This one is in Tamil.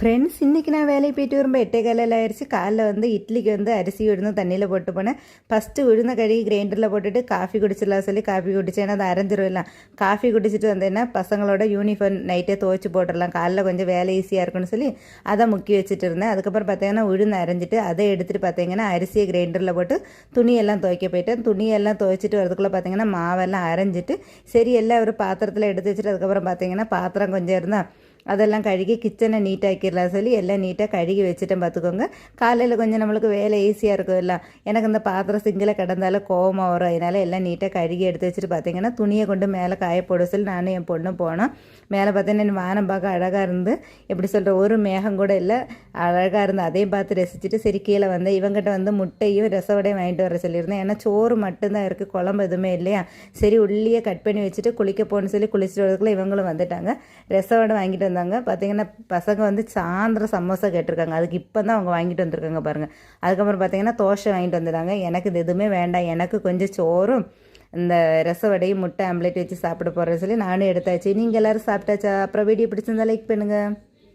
ஃப்ரெண்ட்ஸ் இன்றைக்கி நான் வேலைக்கு போயிட்டு வரும்போது 8:15 ஆயிடுச்சு. காலைல வந்து இட்லிக்கு வந்து அரிசி உழுந்து தண்ணியில் போட்டு போனேன். ஃபஸ்ட்டு உழுந்த கழுவி கிரைண்டரில் போட்டுட்டு காஃபி குடிச்சிடலாம் சொல்லி காஃபி குடித்தேன். ஏன்னா அதை அரைஞ்சிருவிடலாம். காஃபி குடிச்சிட்டு வந்தேன்னா பசங்களோட யூனிஃபார்ம் நைட்டே துவைச்சி போட்டுடலாம், காலைல கொஞ்சம் வேலை ஈஸியாக இருக்குன்னு சொல்லி அதை முக்கி வச்சுட்டு இருந்தேன். அதுக்கப்புறம் பார்த்தீங்கன்னா உழுந்து அரைஞ்சிட்டு அதை எடுத்துகிட்டு பார்த்தீங்கன்னா அரிசியை கிரைண்டரில் போட்டு துணியெல்லாம் துவைக்க போயிட்டேன். துணியெல்லாம் துவைச்சிட்டு வரதுக்குள்ளே பார்த்தீங்கன்னா மாவெல்லாம் அரைஞ்சிட்டு சரி எல்லாம் ஒரு பாத்திரத்தில் எடுத்து வச்சுட்டு அதுக்கப்புறம் பார்த்தீங்கன்னா பாத்திரம் கொஞ்சம் இருந்தால் அதெல்லாம் கழுகி கிச்சனை நீட்டாக்கிடலாம் சொல்லி எல்லாம் நீட்டாக கழுகி வச்சுட்டேன். பார்த்துக்கோங்க, காலையில் கொஞ்சம் நம்மளுக்கு வேலை ஈஸியாக இருக்கும். எல்லாம் எனக்கு இந்த பாத்திரம் சிங்கில் கிடந்தாலும் கோவமாக வரும். அதனால் எல்லாம் நீட்டாக கழுகி எடுத்து வச்சுட்டு பார்த்தீங்கன்னா துணியை கொண்டு மேலே காயப்போட சொல்லி நானும் என் பொண்ணும் போனோம். மேலே பார்த்தீங்கன்னா வானம் பார்க்க அழகாக இருந்து, எப்படி சொல்கிற ஒரு மேகம் கூட இல்லை, அழகாக இருந்து அதையும் பார்த்து ரசிச்சுட்டு சரி கீழே வந்தேன். இவங்ககிட்ட வந்து முட்டையும் ரசவடையும் வாங்கிட்டு வர சொல்லியிருந்தேன். ஏன்னா சோறு மட்டும்தான் இருக்குது, குழம்பு எதுவுமே இல்லையா. சரி உள்ளியே கட் பண்ணி வச்சுட்டு குளிக்க போகணுன்னு சொல்லி குளிச்சுட்டு வரதுக்குள்ளே இவங்களும் வந்துட்டாங்க. ரசவடை வாங்கிட்டு வந்தாங்க. பார்த்தீங்கன்னா பசங்க வந்து சாயந்தரம் சமோசா கேட்டிருக்காங்க. அதுக்கு இப்போ தான் அவங்க வாங்கிட்டு வந்திருக்காங்க பாருங்கள். அதுக்கப்புறம் பார்த்தீங்கன்னா தோசை வாங்கிட்டு வந்துட்டாங்க. எனக்கு இது எதுவுமே வேண்டாம், எனக்கு கொஞ்சம் சோறும் இந்த ரசவடையும் முட்டை ஆம்லேட் வச்சு சாப்பிட போகிறேன்னு சொல்லி நானும் எடுத்தாச்சு. நீங்கள் எல்லோரும் சாப்பிட்டாச்சா? அப்புறம் வீடியோ பிடிச்சிருந்தா லைக் பண்ணுங்கள்.